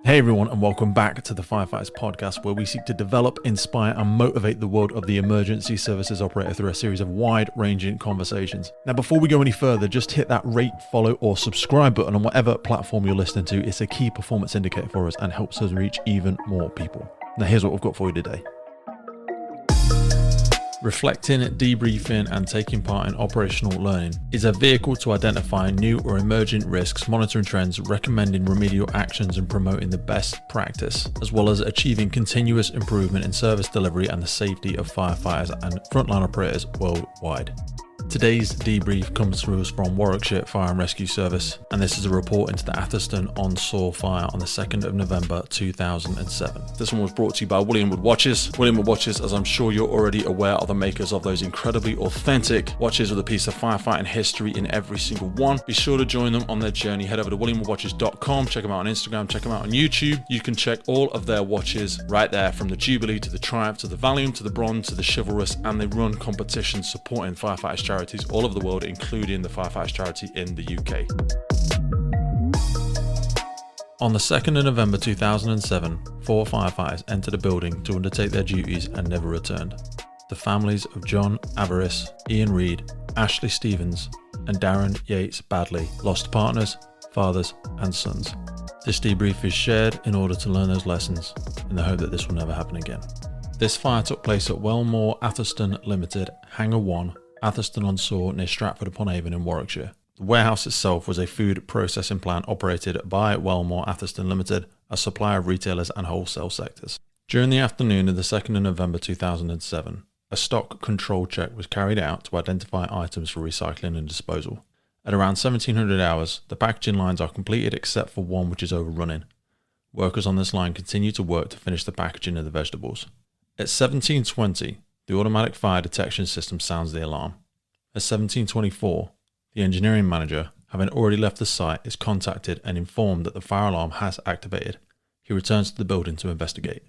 Hey everyone, and welcome back to the Firefighters Podcast, where we seek to develop, inspire, and motivate the world of the emergency services operator through a series of wide-ranging conversations. Now, before we go any further, just hit that rate, follow, or subscribe button on whatever platform you're listening to. It's a key performance indicator for us and helps us reach even more people. Now, here's what we've got for you today. Reflecting, debriefing, and taking part in operational learning is a vehicle to identify new or emerging risks, monitoring trends, recommending remedial actions, and promoting the best practice, as well as achieving continuous improvement in service delivery and the safety of firefighters and frontline operators worldwide. Today's debrief comes through us from Warwickshire Fire Rescue Service, and this is a report into the Atherstone-on-stour fire on the 2nd of November 2007. This one was brought to you by William Wood Watches. William Wood Watches, as I'm sure you're already aware, are the makers of those incredibly authentic watches with a piece of firefighting history in every single one. Be sure to join them on their journey. Head over to williamwoodwatches.com, check them out on Instagram, check them out on YouTube. You can check all of their watches right there, from the Jubilee to the Triumph to the Valium to the Bronze to the Chivalrous, and they run competitions supporting firefighters charities all over the world, including the Firefighters charity in the UK. On the 2nd of November 2007, 4 firefighters entered a building to undertake their duties and never returned. The families of John Averis, Ian Reid, Ashley Stevens, and Darren Yates Badley lost partners, fathers, and sons. This debrief is shared in order to learn those lessons in the hope that this will never happen again. This fire took place at Wellmore Atherstone Limited, Hangar 1, Atherstone-on-stour near Stratford-upon-Avon in Warwickshire. The warehouse itself was a food processing plant operated by Wellmore Atherstone Limited, a supplier of retailers and wholesale sectors. During the afternoon of the 2nd of November 2007, a stock control check was carried out to identify items for recycling and disposal. At around 1700 hours, the packaging lines are completed except for one which is overrunning. Workers on this line continue to work to finish the packaging of the vegetables. At 1720, the automatic fire detection system sounds the alarm. At 1724, the engineering manager, having already left the site, is contacted and informed that the fire alarm has activated. He returns to the building to investigate.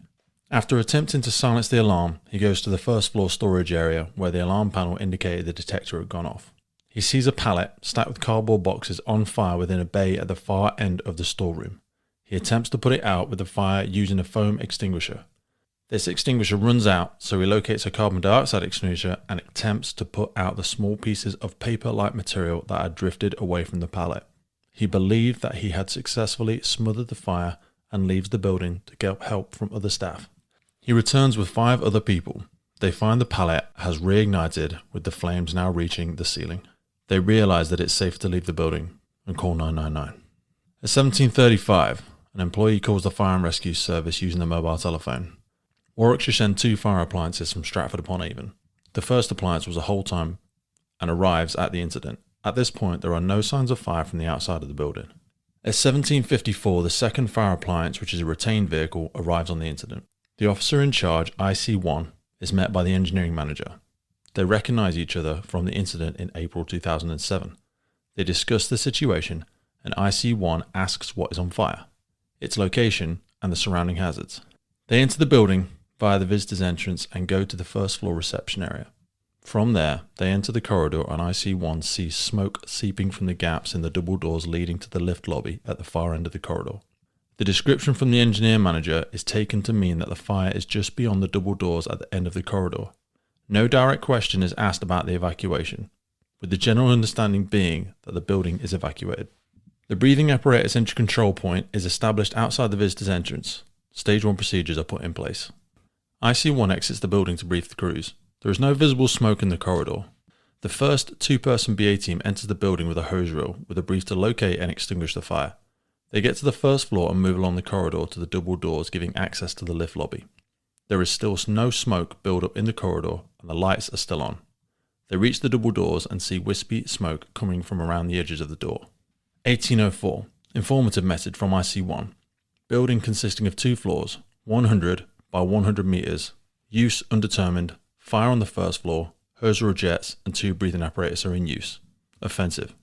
After attempting to silence the alarm, he goes to the first floor storage area where the alarm panel indicated the detector had gone off. He sees a pallet stacked with cardboard boxes on fire within a bay at the far end of the storeroom. He attempts to put it out with the fire using a foam extinguisher. This extinguisher runs out, so he locates a carbon dioxide extinguisher and attempts to put out the small pieces of paper-like material that had drifted away from the pallet. He believed that he had successfully smothered the fire and leaves the building to get help from other staff. He returns with 5 other people. They find the pallet has reignited, with the flames now reaching the ceiling. They realize that it's safe to leave the building and call 999. At 17:35, an employee calls the Fire and Rescue Service using the mobile telephone. Warwickshire sent 2 fire appliances from Stratford-upon-Avon. The first appliance was a hold time and arrives at the incident. At this point, there are no signs of fire from the outside of the building. At 17:54, the second fire appliance, which is a retained vehicle, arrives on the incident. The officer in charge, IC1, is met by the engineering manager. They recognise each other from the incident in April 2007. They discuss the situation, and IC1 asks what is on fire, its location, and the surrounding hazards. They enter the building via the visitor's entrance and go to the first floor reception area. From there, they enter the corridor and IC1 sees smoke seeping from the gaps in the double doors leading to the lift lobby at the far end of the corridor. The description from the engineer manager is taken to mean that the fire is just beyond the double doors at the end of the corridor. No direct question is asked about the evacuation, with the general understanding being that the building is evacuated. The breathing apparatus entry control point is established outside the visitor's entrance. Stage 1 procedures are put in place. IC1 exits the building to brief the crews. There is no visible smoke in the corridor. The first 2-person BA team enters the building with a hose reel, with a brief to locate and extinguish the fire. They get to the first floor and move along the corridor to the double doors, giving access to the lift lobby. There is still no smoke build up in the corridor, and the lights are still on. They reach the double doors and see wispy smoke coming from around the edges of the door. 1804. Informative message from IC1. Building consisting of 2 floors, 100 by 100 meters, use undetermined, fire on the first floor, hose reel jets and 2 breathing apparatus are in use. Offensive.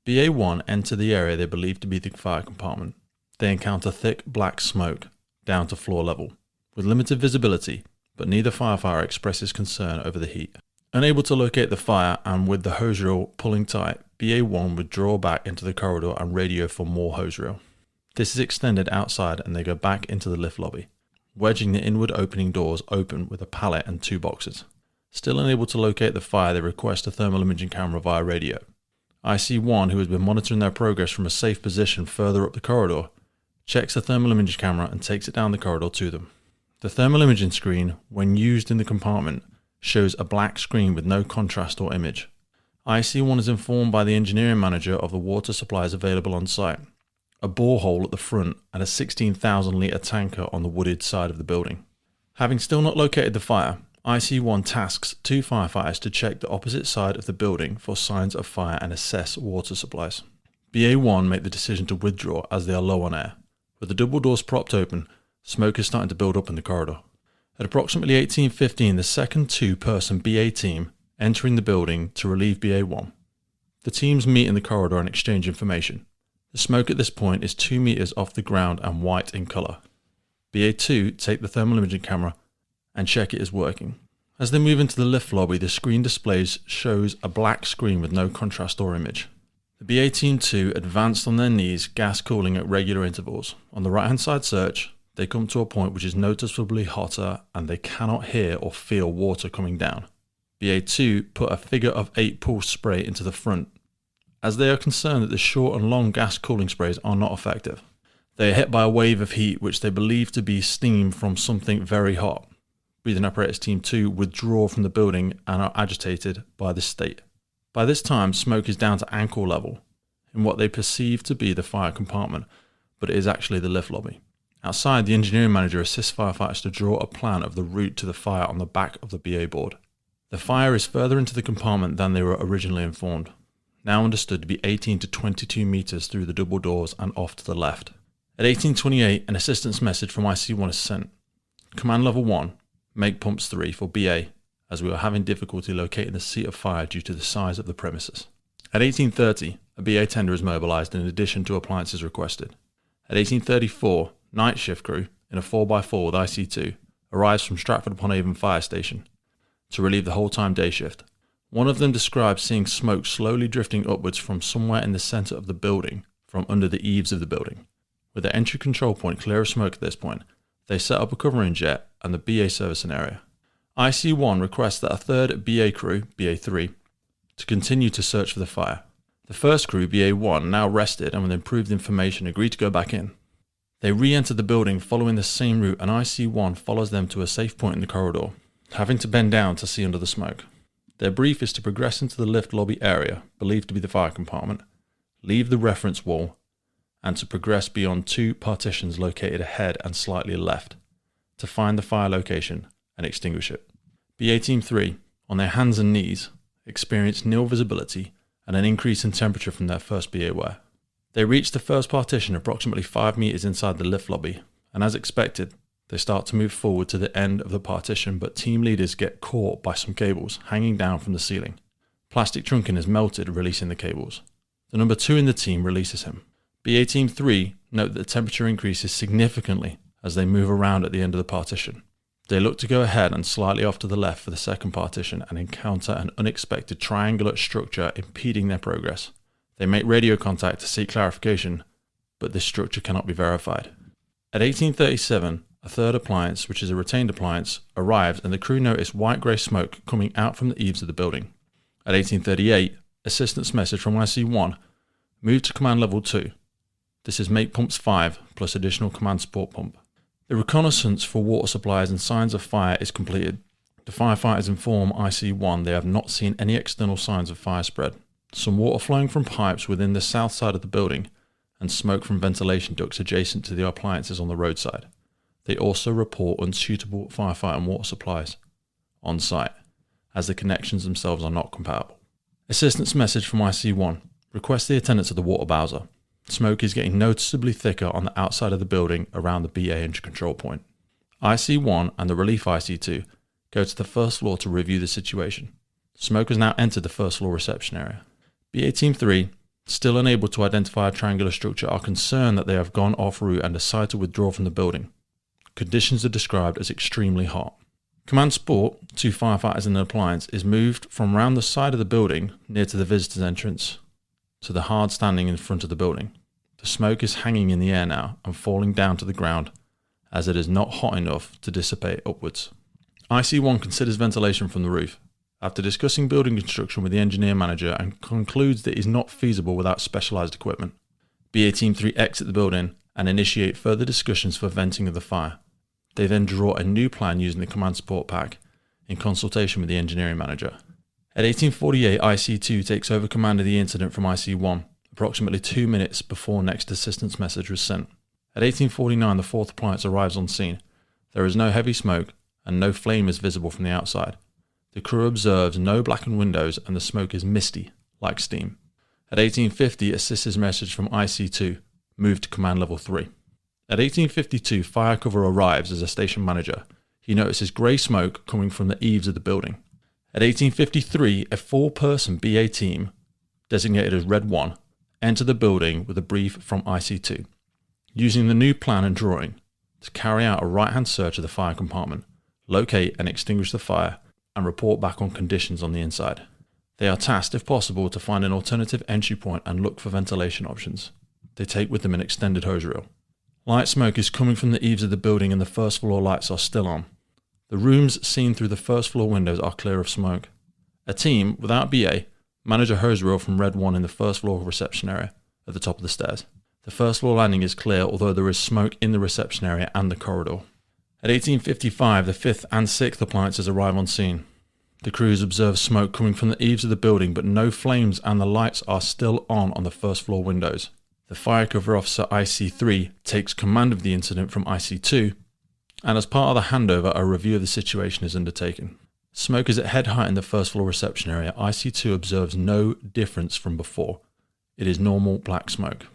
BA1 enter the area they believe to be the fire compartment. They encounter thick black smoke down to floor level, with limited visibility, but neither firefighter expresses concern over the heat. Unable to locate the fire and with the hose reel pulling tight, BA1 would draw back into the corridor and radio for more hose reel. This is extended outside and they go back into the lift lobby, wedging the inward opening doors open with a pallet and 2 boxes. Still unable to locate the fire, they request a thermal imaging camera via radio. IC1, who has been monitoring their progress from a safe position further up the corridor, checks the thermal imaging camera and takes it down the corridor to them. The thermal imaging screen, when used in the compartment, shows a black screen with no contrast or image. IC1 is informed by the engineering manager of the water supplies available on site, a borehole at the front and a 16,000 litre tanker on the wooded side of the building. Having still not located the fire, IC1 tasks 2 firefighters to check the opposite side of the building for signs of fire and assess water supplies. BA1 make the decision to withdraw as they are low on air. With the double doors propped open, smoke is starting to build up in the corridor. At approximately 18:15, the second 2-person BA team entering the building to relieve BA1. The teams meet in the corridor and exchange information. The smoke at this point is 2 meters off the ground and white in colour. BA2 take the thermal imaging camera and check it is working. As they move into the lift lobby, the screen displays shows a black screen with no contrast or image. The BA Team 2 advanced on their knees, gas cooling at regular intervals. On the right hand side search, they come to a point which is noticeably hotter and they cannot hear or feel water coming down. BA2 put a figure of 8 pulse spray into the front, as they are concerned that the short and long gas cooling sprays are not effective. They are hit by a wave of heat which they believe to be steam from something very hot. Breathing Apparatus Team 2 withdraw from the building and are agitated by this state. By this time, smoke is down to ankle level in what they perceive to be the fire compartment, but it is actually the lift lobby. Outside, the engineering manager assists firefighters to draw a plan of the route to the fire on the back of the BA board. The fire is further into the compartment than they were originally informed, now understood to be 18 to 22 metres through the double doors and off to the left. At 18:28, an assistance message from IC1 is sent. Command Level 1, make pumps 3 for BA, as we are having difficulty locating the seat of fire due to the size of the premises. At 18:30, a BA tender is mobilised in addition to appliances requested. At 18:34, night shift crew, in a 4x4 with IC2, arrives from Stratford-upon-Avon Fire Station to relieve the whole-time day shift. One of them describes seeing smoke slowly drifting upwards from somewhere in the centre of the building, from under the eaves of the building. With the entry control point clear of smoke at this point, they set up a covering jet and the BA servicing area. IC1 requests that a third BA crew, BA3, to continue to search for the fire. The first crew, BA1, now rested and with improved information, agreed to go back in. They re-enter the building following the same route and IC1 follows them to a safe point in the corridor, having to bend down to see under the smoke. Their brief is to progress into the lift lobby area, believed to be the fire compartment, leave the reference wall, and to progress beyond 2 partitions located ahead and slightly left, to find the fire location and extinguish it. BA Team 3, on their hands and knees, experience nil visibility and an increase in temperature from their first BA wear. They reach the first partition approximately 5 meters inside the lift lobby, and as expected, they start to move forward to the end of the partition, but team leaders get caught by some cables hanging down from the ceiling. Plastic trunking is melted, releasing the cables. The number 2 in the team releases him. BA Team 3 note that the temperature increases significantly as they move around at the end of the partition. They look to go ahead and slightly off to the left for the second partition and encounter an unexpected triangular structure impeding their progress. They make radio contact to seek clarification, but this structure cannot be verified. At 18:37, a third appliance, which is a retained appliance, arrives and the crew notice white-grey smoke coming out from the eaves of the building. At 18:38, assistance message from IC1, move to command level 2. This is make pumps 5 plus additional command support pump. The reconnaissance for water supplies and signs of fire is completed. The firefighters inform IC1 they have not seen any external signs of fire spread. Some water flowing from pipes within the south side of the building and smoke from ventilation ducts adjacent to the appliances on the roadside. They also report unsuitable firefighter and water supplies on site, as the connections themselves are not compatible. Assistance message from IC1, request the attendance of the water bowser. Smoke is getting noticeably thicker on the outside of the building around the BA entry control point. IC1 and the relief IC2 go to the first floor to review the situation. Smoke has now entered the first floor reception area. BA Team 3, still unable to identify a triangular structure, are concerned that they have gone off route and decide to withdraw from the building. Conditions are described as extremely hot. Command Support, 2 firefighters and an appliance, is moved from round the side of the building near to the visitors entrance to the hard standing in front of the building. The smoke is hanging in the air now and falling down to the ground as it is not hot enough to dissipate upwards. IC1 considers ventilation from the roof after discussing building construction with the engineer manager and concludes that it is not feasible without specialised equipment. BA Team 3 exit the building and initiate further discussions for venting of the fire. They then draw a new plan using the command support pack in consultation with the engineering manager. At 18:48, IC2 takes over command of the incident from IC1, approximately 2 minutes before next assistance message was sent. At 18:49, the fourth appliance arrives on scene. There is no heavy smoke and no flame is visible from the outside. The crew observes no blackened windows and the smoke is misty, like steam. At 18:50, assistance message from IC2, move to command level 3. At 18:52, fire cover arrives as a station manager. He notices grey smoke coming from the eaves of the building. At 18:53, a 4-person BA team, designated as Red 1, enter the building with a brief from IC2, using the new plan and drawing to carry out a right-hand search of the fire compartment, locate and extinguish the fire, and report back on conditions on the inside. They are tasked, if possible, to find an alternative entry point and look for ventilation options. They take with them an extended hose reel. Light smoke is coming from the eaves of the building and the first floor lights are still on. The rooms seen through the first floor windows are clear of smoke. A team, without BA, manage a hose reel from Red 1 in the first floor reception area at the top of the stairs. The first floor landing is clear, although there is smoke in the reception area and the corridor. At 18:55, the 5th and 6th appliances arrive on scene. The crews observe smoke coming from the eaves of the building, but no flames and the lights are still on the first floor windows. The fire cover officer IC3 takes command of the incident from IC2, and as part of the handover, a review of the situation is undertaken. Smoke is at head height in the first floor reception area. IC2 observes no difference from before. It is normal black smoke.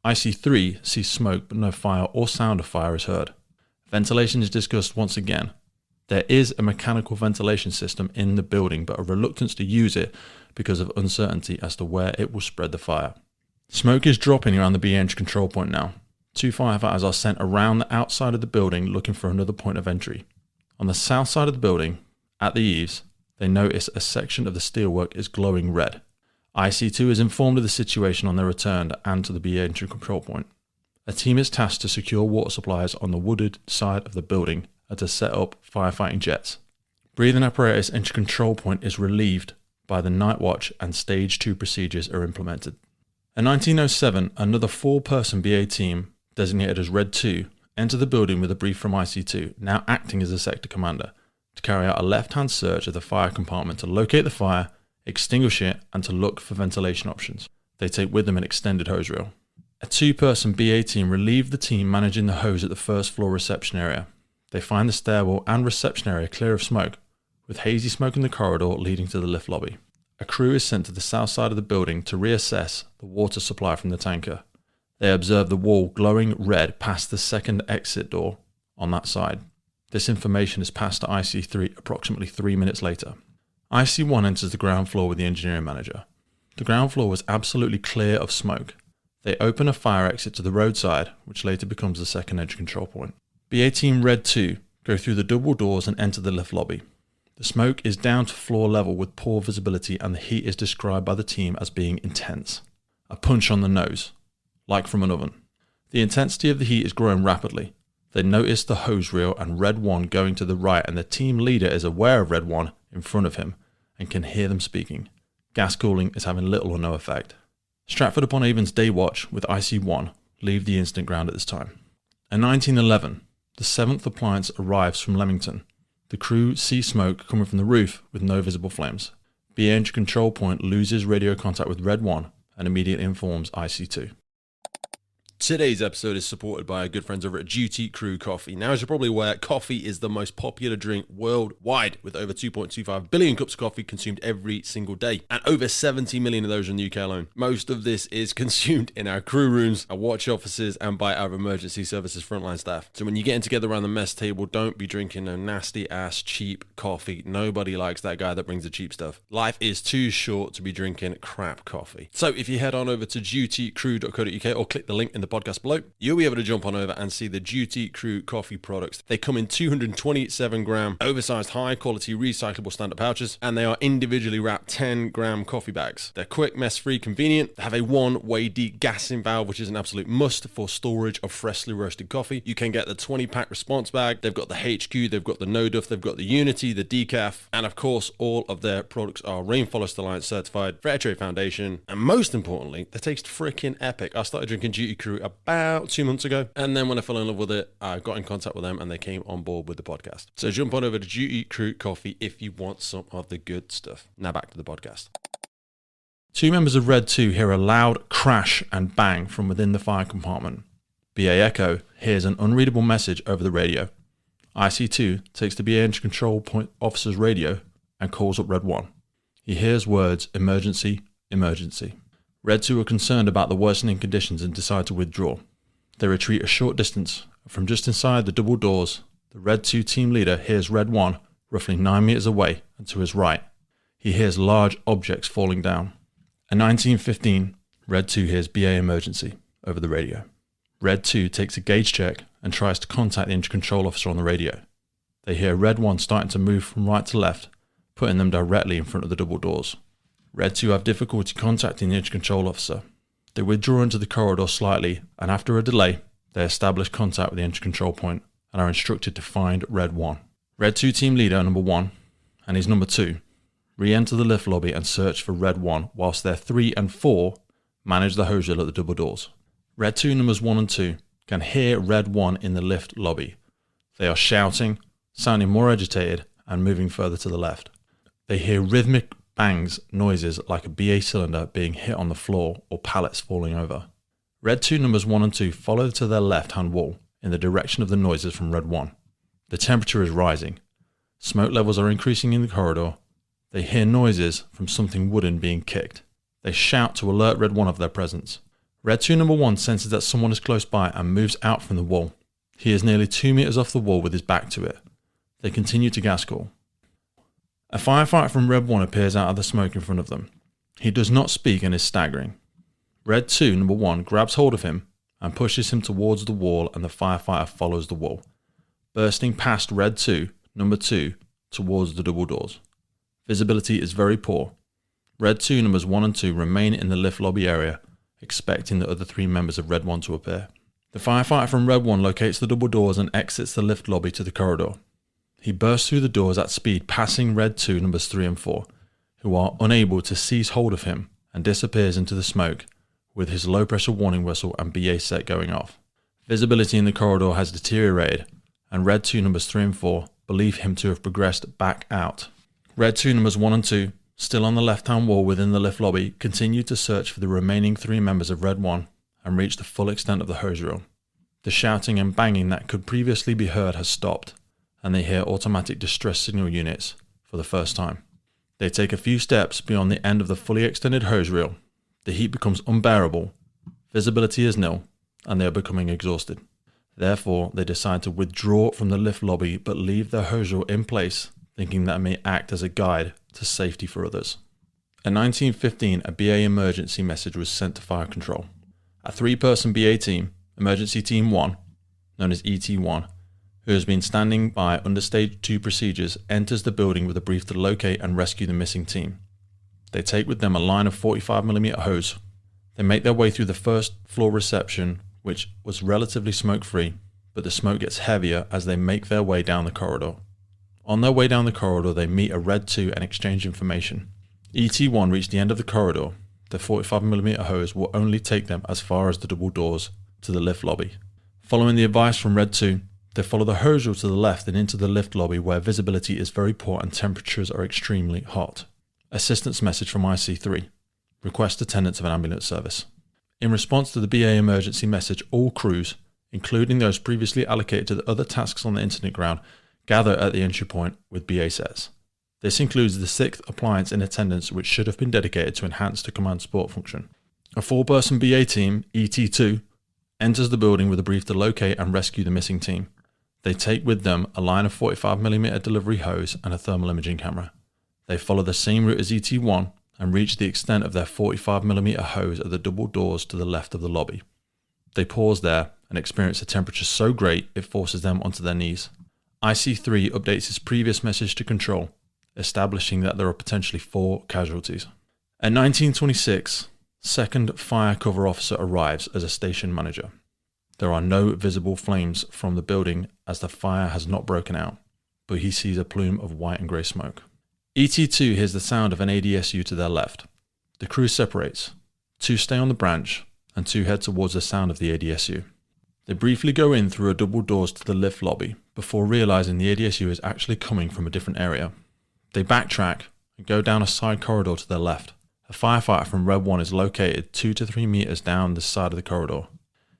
IC3 sees smoke, but no fire or sound of fire is heard. Ventilation is discussed once again. There is a mechanical ventilation system in the building, but a reluctance to use it because of uncertainty as to where it will spread the fire. Smoke is dropping around the BA entry control point now. 2 firefighters are sent around the outside of the building looking for another point of entry. On the south side of the building, at the eaves, they notice a section of the steelwork is glowing red. IC2 is informed of the situation on their return and to the BA entry control point. A team is tasked to secure water supplies on the wooded side of the building and to set up firefighting jets. Breathing apparatus entry control point is relieved by the night watch and stage 2 procedures are implemented. In 1907, another 4-person BA team, designated as Red 2, enter the building with a brief from IC2, now acting as a sector commander, to carry out a left-hand search of the fire compartment to locate the fire, extinguish it, and to look for ventilation options. They take with them an extended hose reel. A 2-person BA team relieve the team managing the hose at the first floor reception area. They find the stairwell and reception area clear of smoke, with hazy smoke in the corridor leading to the lift lobby. A crew is sent to the south side of the building to reassess the water supply from the tanker. They observe the wall glowing red past the second exit door on that side. This information is passed to IC3 approximately 3 minutes later. IC1 enters the ground floor with the engineering manager. The ground floor was absolutely clear of smoke. They open a fire exit to the roadside, which later becomes the second entry control point. BA Team Red 2 go through the double doors and enter the lift lobby. The smoke is down to floor level with poor visibility and the heat is described by the team as being intense. A punch on the nose, like from an oven. The intensity of the heat is growing rapidly. They notice the hose reel and Red 1 going to the right and the team leader is aware of Red 1 in front of him and can hear them speaking. Gas cooling is having little or no effect. Stratford-upon-Avon's day watch with IC1 leave the incident ground at this time. In 1911, the 7th appliance arrives from Leamington. The crew see smoke coming from the roof with no visible flames. BA entry control point loses radio contact with Red 1 and immediately informs IC2. Today's episode is supported by our good friends over at Duty Crew Coffee. Now, as you're probably aware, coffee is the most popular drink worldwide, with over 2.25 billion cups of coffee consumed every single day, and over 70 million of those in the UK alone. Most of this is consumed in our crew rooms, our watch offices, and by our emergency services frontline staff. So when you're getting together around the mess table, don't be drinking no nasty ass cheap coffee. Nobody likes that guy that brings the cheap stuff. Life is too short to be drinking crap coffee. So if you head on over to dutycrew.co.uk or click the link in the podcast below, you'll be able to jump on over and see the Duty Crew coffee products. They come in 227 gram oversized high quality recyclable standard pouches, and they are individually wrapped 10 gram coffee bags. They're quick, mess free, convenient. They have a one-way degassing valve, which is an absolute must for storage of freshly roasted coffee. You can get the 20-pack response bag. They've got the HQ, they've got the No Duff, they've got the Unity, the Decaf, and of course, all of their products are Rainforest Alliance certified, Fair Trade Foundation, and most importantly, they taste freaking epic. I started drinking Duty Crew about 2 months ago, and then when I fell in love with it, I got in contact with them and they came on board with the podcast. So jump on over to Duty Crew Coffee if you want some of the good stuff. Now back to the podcast. Two members of Red 2 hear a loud crash and bang from within the fire compartment. BA Echo hears an unreadable message over the radio. IC2 takes the BA Engine Control Point officer's radio and calls up Red 1. He hears words, emergency, emergency. Red 2 are concerned about the worsening conditions and decide to withdraw. They retreat a short distance. From just inside the double doors, the Red 2 team leader hears Red 1 roughly 9 meters away and to his right. He hears large objects falling down. At 19:15, Red 2 hears BA emergency over the radio. Red 2 takes a gauge check and tries to contact the engine control officer on the radio. They hear Red 1 starting to move from right to left, putting them directly in front of the double doors. Red 2 have difficulty contacting the engine control officer. They withdraw into the corridor slightly, and after a delay, they establish contact with the engine control point and are instructed to find Red 1. Red 2 team leader number 1 and his number 2 re-enter the lift lobby and search for Red 1, whilst their 3 and 4 manage the hose reel at the double doors. Red 2 numbers 1 and 2 can hear Red 1 in the lift lobby. They are shouting, sounding more agitated, and moving further to the left. They hear rhythmic bangs, noises like a BA cylinder being hit on the floor or pallets falling over. Red 2 numbers 1 and 2 follow to their left-hand wall in the direction of the noises from Red 1. The temperature is rising. Smoke levels are increasing in the corridor. They hear noises from something wooden being kicked. They shout to alert Red 1 of their presence. Red 2 number 1 senses that someone is close by and moves out from the wall. He is nearly 2 meters off the wall with his back to it. They continue to gas call. A firefighter from Red 1 appears out of the smoke in front of them. He does not speak and is staggering. Red 2 number 1 grabs hold of him and pushes him towards the wall, and the firefighter follows the wall, bursting past Red 2 number 2 towards the double doors. Visibility is very poor. Red 2 numbers 1 and 2 remain in the lift lobby area, expecting the other 3 members of Red 1 to appear. The firefighter from Red 1 locates the double doors and exits the lift lobby to the corridor. He bursts through the doors at speed, passing Red 2 numbers 3 and 4, who are unable to seize hold of him, and disappears into the smoke with his low pressure warning whistle and BA set going off. Visibility in the corridor has deteriorated, and Red 2 numbers 3 and 4 believe him to have progressed back out. Red 2 numbers 1 and 2, still on the left-hand wall within the lift lobby, continue to search for the remaining 3 members of Red 1 and reach the full extent of the hose reel. The shouting and banging that could previously be heard has stopped, and they hear automatic distress signal units for the first time. They take a few steps beyond the end of the fully extended hose reel. The heat becomes unbearable, visibility is nil, and they are becoming exhausted. Therefore, they decide to withdraw from the lift lobby but leave their hose reel in place, thinking that it may act as a guide to safety for others. At 19:15, a BA emergency message was sent to fire control. A 3-person BA team, Emergency Team 1, known as ET1, who has been standing by under Stage 2 procedures, enters the building with a brief to locate and rescue the missing team. They take with them a line of 45mm hose. They make their way through the first floor reception, which was relatively smoke-free, but the smoke gets heavier as they make their way down the corridor. On their way down the corridor, they meet a Red 2 and exchange information. ET1 reach the end of the corridor. The 45mm hose will only take them as far as the double doors to the lift lobby. Following the advice from Red 2, they follow the hose reel to the left and into the lift lobby, where visibility is very poor and temperatures are extremely hot. Assistance message from IC3. Request attendance of an ambulance service. In response to the BA emergency message, all crews, including those previously allocated to the other tasks on the incident ground, gather at the entry point with BA sets. This includes the 6th appliance in attendance, which should have been dedicated to enhance the command support function. A 4-person BA team, ET2, enters the building with a brief to locate and rescue the missing team. They take with them a line of 45mm delivery hose and a thermal imaging camera. They follow the same route as ET1 and reach the extent of their 45mm hose at the double doors to the left of the lobby. They pause there and experience a temperature so great it forces them onto their knees. IC3 updates its previous message to control, establishing that there are potentially 4 casualties. At 1926, second fire cover officer arrives as a station manager. There are no visible flames from the building as the fire has not broken out, but he sees a plume of white and grey smoke. ET2 hears the sound of an ADSU to their left. The crew separates. 2 stay on the branch and 2 head towards the sound of the ADSU. They briefly go in through a double doors to the lift lobby before realising the ADSU is actually coming from a different area. They backtrack and go down a side corridor to their left. A firefighter from Red 1 is located 2 to 3 metres down the side of the corridor.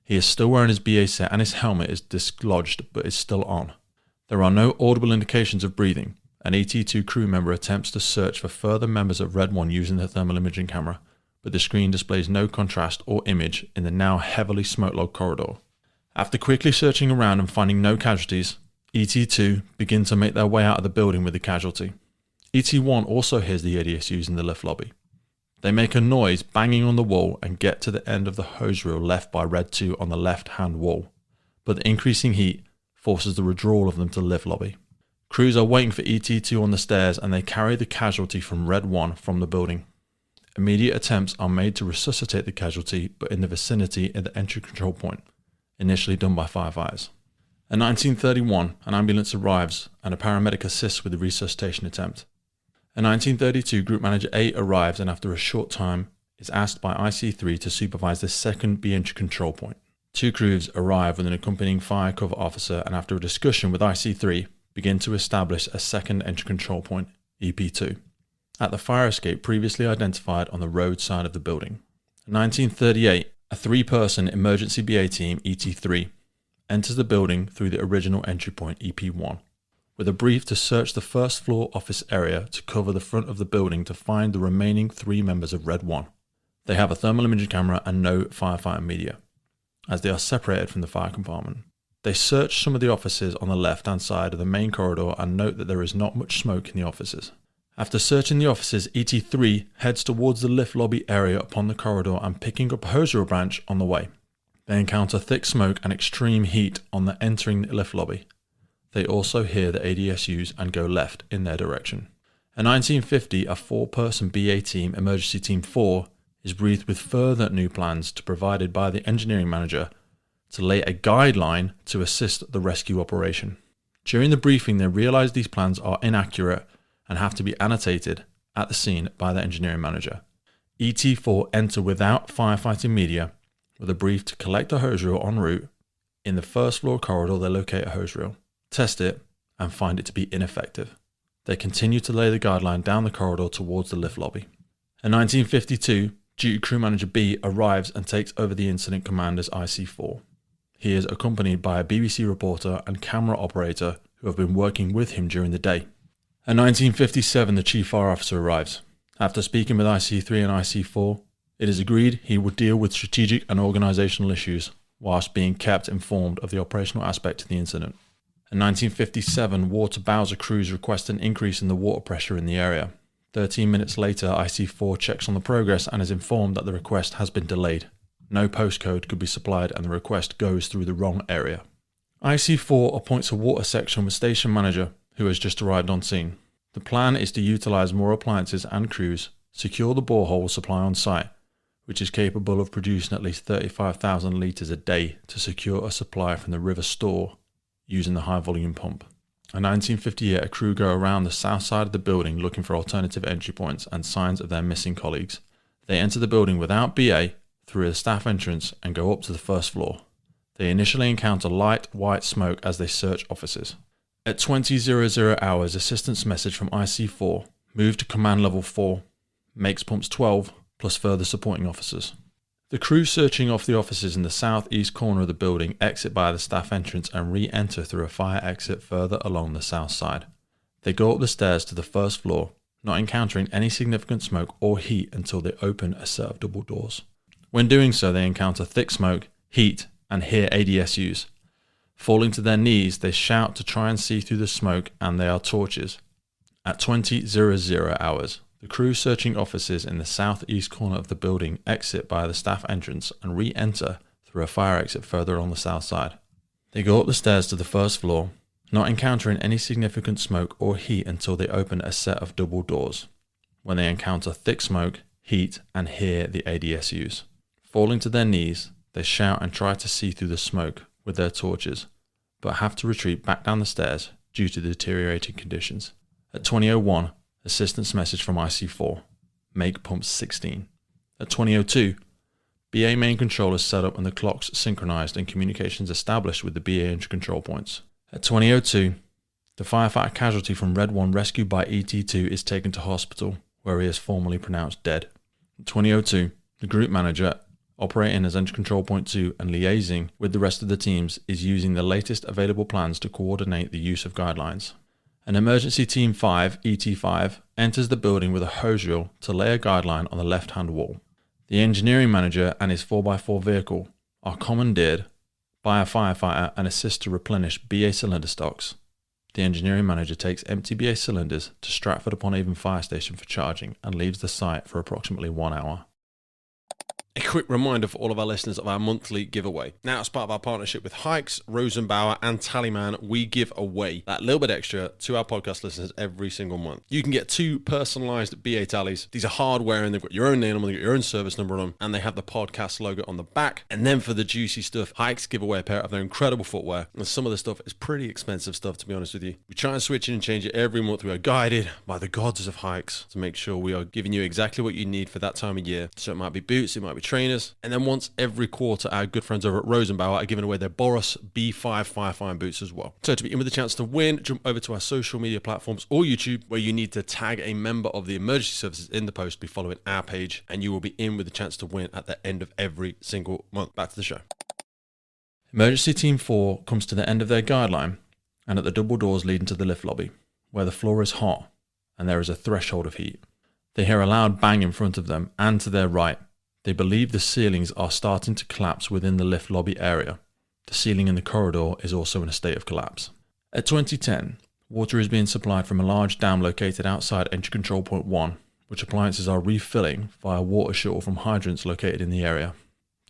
He is still wearing his BA set and his helmet is dislodged but is still on. There are no audible indications of breathing. An ET2 crew member attempts to search for further members of Red 1 using the thermal imaging camera, but the screen displays no contrast or image in the now heavily smoke-logged corridor. After quickly searching around and finding no casualties, ET2 begin to make their way out of the building with the casualty. ET1 also hears the ADSUs in the lift lobby. They make a noise banging on the wall and get to the end of the hose reel left by Red 2 on the left-hand wall, but the increasing heat forces the withdrawal of them to the lift lobby. Crews are waiting for ET2 on the stairs and they carry the casualty from Red 1 from the building. Immediate attempts are made to resuscitate the casualty, but in the vicinity at the entry control point, initially done by firefighters. In 1931, an ambulance arrives and a paramedic assists with the resuscitation attempt. In 1932, Group Manager 8 arrives and after a short time is asked by IC3 to supervise the second B-entry control point. 2 crews arrive with an accompanying fire cover officer and after a discussion with IC3, begin to establish a second entry control point, EP2, at the fire escape previously identified on the road side of the building. In 1938, a 3-person emergency BA team, ET3, enters the building through the original entry point, EP1, with a brief to search the first floor office area to cover the front of the building to find the remaining 3 members of Red 1. They have a thermal imaging camera and no firefighter media, as they are separated from the fire compartment. They search some of the offices on the left-hand side of the main corridor and note that there is not much smoke in the offices. After searching the offices, ET3 heads towards the lift lobby area upon the corridor and picking up a hose reel branch on the way. They encounter thick smoke and extreme heat on the entering the lift lobby. They also hear the ADSUs and go left in their direction. In 1950, a 4-person BA team, Emergency Team 4, is briefed with further new plans provided by the engineering manager to lay a guideline to assist the rescue operation. During the briefing, they realise these plans are inaccurate and have to be annotated at the scene by the engineering manager. ET4 enter without firefighting media with a brief to collect a hose reel en route. In the first floor corridor, they locate a hose reel, test it, and find it to be ineffective. They continue to lay the guideline down the corridor towards the lift lobby. In 1952, Duty Crew Manager B arrives and takes over the incident command as IC4. He is accompanied by a BBC reporter and camera operator who have been working with him during the day. In 1957, the Chief Fire Officer arrives. After speaking with IC3 and IC4, it is agreed he would deal with strategic and organisational issues whilst being kept informed of the operational aspect of the incident. In 1957, Water Bowser crews request an increase in the water pressure in the area. 13 minutes later, IC4 checks on the progress and is informed that the request has been delayed. No postcode could be supplied and the request goes through the wrong area. IC4 appoints a water section with station manager who has just arrived on scene. The plan is to utilise more appliances and crews, secure the borehole supply on site, which is capable of producing at least 35,000 litres a day to secure a supply from the river store using the high volume pump. In 1958, a crew go around the south side of the building looking for alternative entry points and signs of their missing colleagues. They enter the building without BA through a staff entrance and go up to the first floor. They initially encounter light white smoke as they search offices. At 20:00 hours, assistance message from IC4, move to command level 4, makes pumps 12 plus further supporting officers. The crew searching off the offices in the southeast corner of the building exit by the staff entrance and re-enter through a fire exit further along the south side. They go up the stairs to the first floor, not encountering any significant smoke or heat until they open a set of double doors. When doing so, they encounter thick smoke, heat, and hear ADSUs. Falling to their knees, they shout to try and see through the smoke, and they are torches. At 20:00 hours, the crew searching offices in the southeast corner of the building exit by the staff entrance and re-enter through a fire exit further on the south side. They go up the stairs to the first floor, not encountering any significant smoke or heat until they open a set of double doors, when they encounter thick smoke, heat, and hear the ADSUs. Falling to their knees, they shout and try to see through the smoke with their torches, but have to retreat back down the stairs due to the deteriorating conditions. At 20:01, assistance message from IC4, make pumps 16. At 20:02, BA main control is set up and the clocks synchronized and communications established with the BA entry control points. At 20:02, the firefighter casualty from Red 1 rescued by ET2 is taken to hospital, where he is formally pronounced dead. At 20:02, the group manager, operating as entry control point 2 and liaising with the rest of the teams, is using the latest available plans to coordinate the use of guidelines. An emergency team 5, ET5, enters the building with a hose reel to lay a guideline on the left-hand wall. The engineering manager and his 4x4 vehicle are commandeered by a firefighter and assist to replenish BA cylinder stocks. The engineering manager takes empty BA cylinders to Stratford-upon-Avon Fire Station for charging and leaves the site for approximately 1 hour. A quick reminder for all of our listeners of our monthly giveaway. Now, as part of our partnership with Hikes, Rosenbauer and Tallyman, we give away that little bit extra to our podcast listeners every single month. You can get 2 personalized BA tallies. These are hardware and they've got your own name on them, they've got your own service number on them, and they have the podcast logo on the back. And then for the juicy stuff, Hikes give away a pair of their incredible footwear. And some of the stuff is pretty expensive stuff, to be honest with you. We try and switch it and change it every month. We are guided by the gods of Hikes to make sure we are giving you exactly what you need for that time of year. So it might be boots, it might be trainers, and then once every quarter our good friends over at Rosenbauer are giving away their Boris B5 firefighting boots as well. So to be in with a chance to win, jump over to our social media platforms or YouTube, where you need to tag a member of the emergency services in the post, be following our page, and you will be in with a chance to win at the end of every single month. Back to the show. Emergency Team 4 comes to the end of their guideline and at the double doors leading to the lift lobby, where the floor is hot and there is a threshold of heat. They hear a loud bang in front of them and to their right. They believe the ceilings are starting to collapse within the lift lobby area. The ceiling in the corridor is also in a state of collapse. At 2010, water is being supplied from a large dam located outside entry control point 1, which appliances are refilling via water shuttle from hydrants located in the area.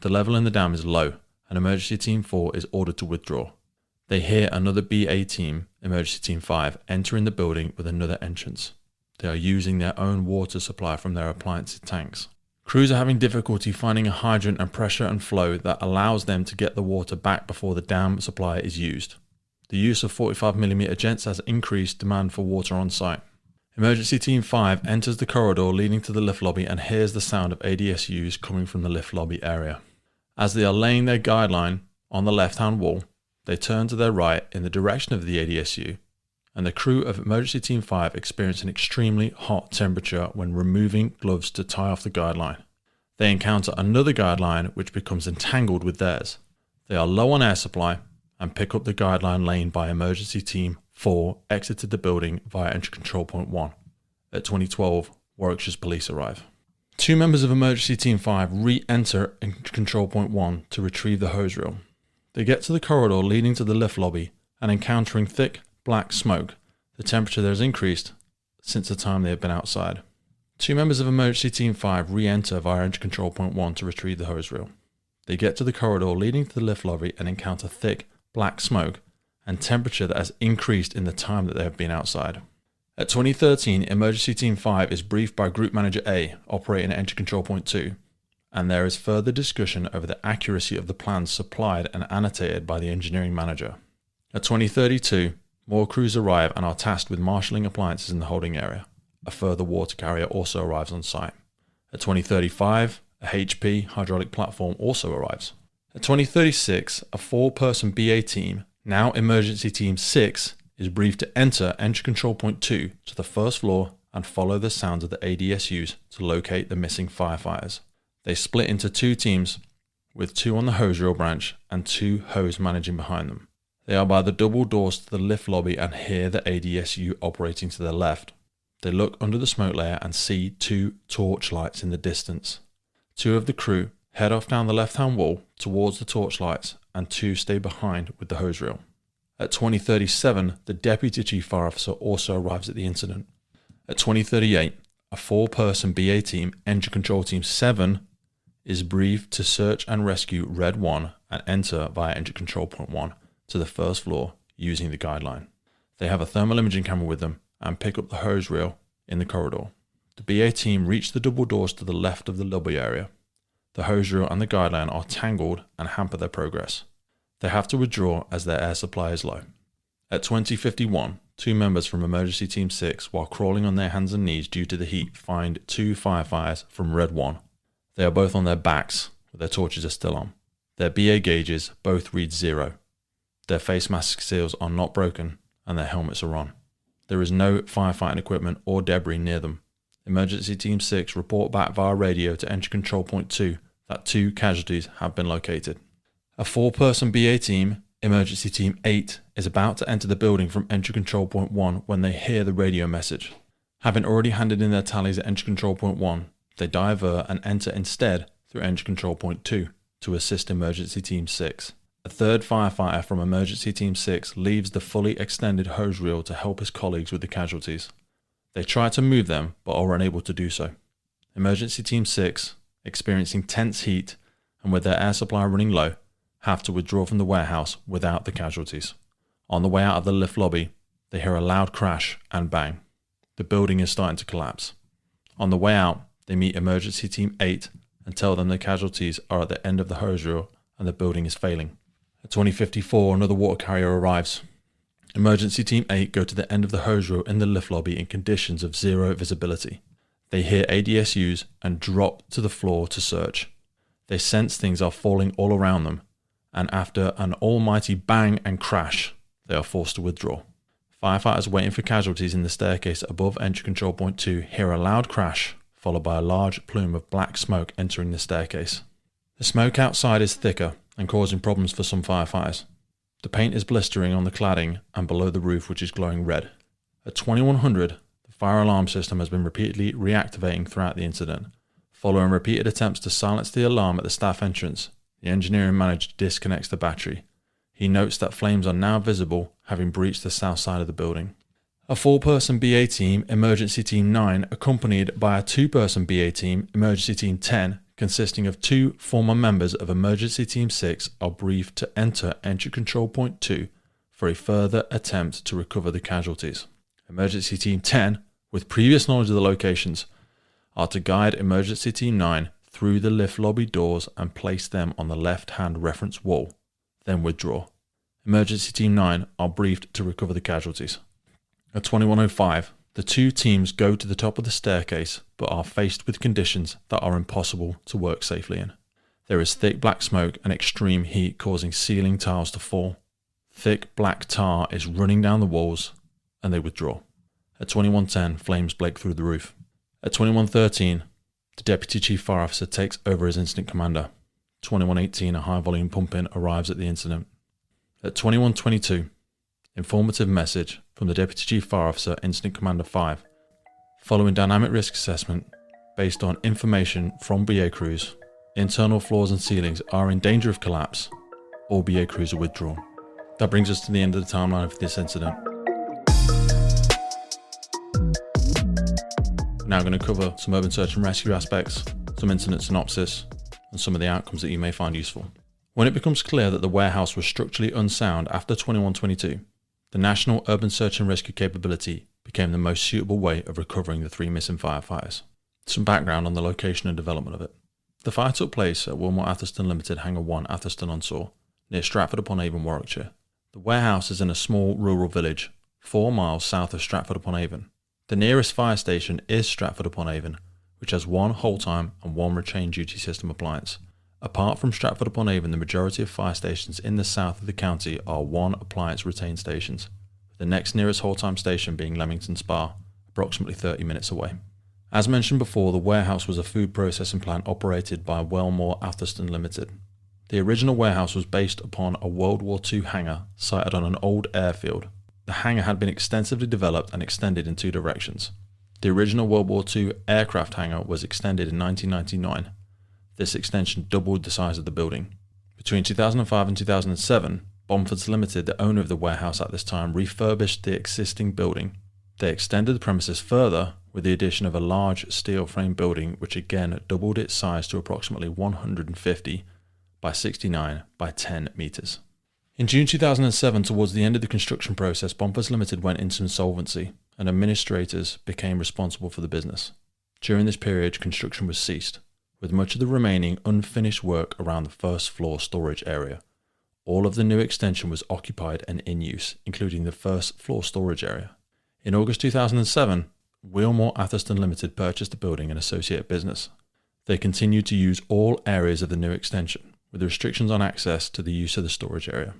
The level in the dam is low, and Emergency Team 4 is ordered to withdraw. They hear another BA team, Emergency Team 5, entering the building with another entrance. They are using their own water supply from their appliance tanks. Crews are having difficulty finding a hydrant and pressure and flow that allows them to get the water back before the dam supply is used. The use of 45mm jets has increased demand for water on site. Emergency Team 5 enters the corridor leading to the lift lobby and hears the sound of ADSUs coming from the lift lobby area. As they are laying their guideline on the left-hand wall, they turn to their right in the direction of the ADSU, and the crew of Emergency Team 5 experience an extremely hot temperature when removing gloves to tie off the guideline. They encounter another guideline which becomes entangled with theirs. They are low on air supply and pick up the guideline lane by Emergency Team 4 exited the building via entry control point 1. At 2012, Warwickshire's police arrive. 2 members of Emergency Team 5 re-enter entry control point 1 to retrieve the hose reel. They get to the corridor leading to the lift lobby and encountering thick, black smoke. The temperature there has increased since the time they have been outside. 2 members of Emergency Team 5 re-enter via entry control point 1 to retrieve the hose reel. They get to the corridor leading to the lift lobby and encounter thick, black smoke and temperature that has increased in the time that they have been outside. At 2013, Emergency Team 5 is briefed by Group Manager A, operating at entry control point 2, and there is further discussion over the accuracy of the plans supplied and annotated by the engineering manager. At 2032, more crews arrive and are tasked with marshalling appliances in the holding area. A further water carrier also arrives on site. At 2035, a HP hydraulic platform also arrives. At 2036, a 4-person BA team, now Emergency Team 6, is briefed to enter entry control point 2 to the first floor and follow the sounds of the ADSUs to locate the missing firefighters. They split into 2 teams, with 2 on the hose reel branch and 2 hose managing behind them. They are by the double doors to the lift lobby and hear the ADSU operating to their left. They look under the smoke layer and see 2 torch lights in the distance. 2 of the crew head off down the left-hand wall towards the torch lights and 2 stay behind with the hose reel. At 2037, the Deputy Chief Fire Officer also arrives at the incident. At 2038, a 4-person BA team, Engine Control Team 7, is briefed to search and rescue Red 1 and enter via Engine Control Point 1 to the first floor using the guideline. They have a thermal imaging camera with them and pick up the hose reel in the corridor. The BA team reach the double doors to the left of the lobby area. The hose reel and the guideline are tangled and hamper their progress. They have to withdraw as their air supply is low. At 20:51, 2 members from Emergency Team 6, while crawling on their hands and knees due to the heat, find 2 firefighters from Red 1. They are both on their backs, but their torches are still on. Their BA gauges both read 0. Their face mask seals are not broken, and their helmets are on. There is no firefighting equipment or debris near them. Emergency Team 6 report back via radio to Engine Control Point 2 that 2 casualties have been located. A 4-person BA team, Emergency Team 8, is about to enter the building from Engine Control Point 1 when they hear the radio message. Having already handed in their tallies at Engine Control Point 1, they divert and enter instead through Engine Control Point 2 to assist Emergency Team 6. A 3rd firefighter from Emergency Team 6 leaves the fully extended hose reel to help his colleagues with the casualties. They try to move them but are unable to do so. Emergency Team 6, experiencing tense heat and with their air supply running low, have to withdraw from the warehouse without the casualties. On the way out of the lift lobby, they hear a loud crash and bang. The building is starting to collapse. On the way out, they meet Emergency Team 8 and tell them the casualties are at the end of the hose reel and the building is failing. At 20:54, another water carrier arrives. Emergency Team 8 go to the end of the hose reel in the lift lobby in conditions of 0 visibility. They hear ADSUs and drop to the floor to search. They sense things are falling all around them, and after an almighty bang and crash, they are forced to withdraw. Firefighters waiting for casualties in the staircase above Entry Control Point 2 hear a loud crash, followed by a large plume of black smoke entering the staircase. The smoke outside is thicker and causing problems for some firefighters. The paint is blistering on the cladding and below the roof, which is glowing red. At 2100, the fire alarm system has been repeatedly reactivating throughout the incident. Following repeated attempts to silence the alarm at the staff entrance, the engineering manager disconnects the battery. He notes that flames are now visible, having breached the south side of the building. A 4-person BA team, Emergency Team 9, accompanied by a 2-person BA team, Emergency Team 10, consisting of 2 former members of Emergency Team 6, are briefed to enter Entry Control Point 2 for a further attempt to recover the casualties. Emergency Team 10, with previous knowledge of the locations, are to guide Emergency Team 9 through the lift lobby doors and place them on the left-hand reference wall, then withdraw. Emergency Team 9 are briefed to recover the casualties. At 21:05, the 2 teams go to the top of the staircase but are faced with conditions that are impossible to work safely in. There is thick black smoke and extreme heat causing ceiling tiles to fall. Thick black tar is running down the walls and they withdraw. At 21:10, flames break through the roof. At 21:13, the Deputy Chief Fire Officer takes over as Incident Commander. 21:18, a high volume pump-in arrives at the incident. At 21:22, informative message from the Deputy Chief Fire Officer, Incident Commander 5. Following dynamic risk assessment, based on information from BA crews, internal floors and ceilings are in danger of collapse. All BA crews are withdrawn. That brings us to the end of the timeline for this incident. We're now going to cover some urban search and rescue aspects, some incident synopsis, and some of the outcomes that you may find useful. When it becomes clear that the warehouse was structurally unsound after 21:22, the National Urban Search and Rescue capability became the most suitable way of recovering the 3 missing firefighters. Some background on the location and development of it. The fire took place at Wilmot Atherstone Limited Hangar 1, Atherstone-on-stour, near Stratford-upon-Avon, Warwickshire. The warehouse is in a small rural village, 4 miles south of Stratford-upon-Avon. The nearest fire station is Stratford-upon-Avon, which has 1 whole-time and 1 retained duty system appliance. Apart from Stratford-upon-Avon, the majority of fire stations in the south of the county are 1 appliance retained stations, with the next nearest whole-time station being Leamington Spa, approximately 30 minutes away. As mentioned before, the warehouse was a food processing plant operated by Wilmot Atherstone Limited. The original warehouse was based upon a World War II hangar sited on an old airfield. The hangar had been extensively developed and extended in 2 directions. The original World War II aircraft hangar was extended in 1999. This extension doubled the size of the building. Between 2005 and 2007, Bomfords Limited, the owner of the warehouse at this time, refurbished the existing building. They extended the premises further with the addition of a large steel frame building which again doubled its size to approximately 150 by 69 by 10 metres. In June 2007, towards the end of the construction process, Bumpers Limited went into insolvency and administrators became responsible for the business. During this period, construction was ceased, with much of the remaining unfinished work around the first floor storage area. All of the new extension was occupied and in use, including the first floor storage area. In August 2007, Wheelmore Atherstone Limited purchased the building and associated business. They continued to use all areas of the new extension, with restrictions on access to the use of the storage area,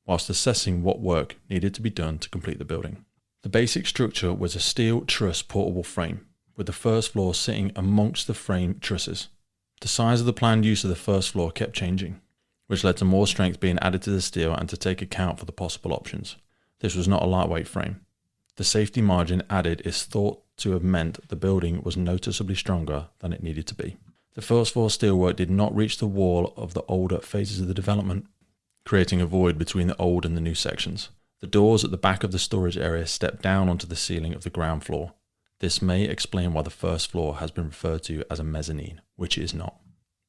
whilst assessing what work needed to be done to complete the building. The basic structure was a steel truss portable frame, with the first floor sitting amongst the frame trusses. The size of the planned use of the first floor kept changing, which led to more strength being added to the steel and to take account for the possible options. This was not a lightweight frame. The safety margin added is thought to have meant the building was noticeably stronger than it needed to be. The first floor steelwork did not reach the wall of the older phases of the development, creating a void between the old and the new sections. The doors at the back of the storage area step down onto the ceiling of the ground floor. This may explain why the first floor has been referred to as a mezzanine, which it is not.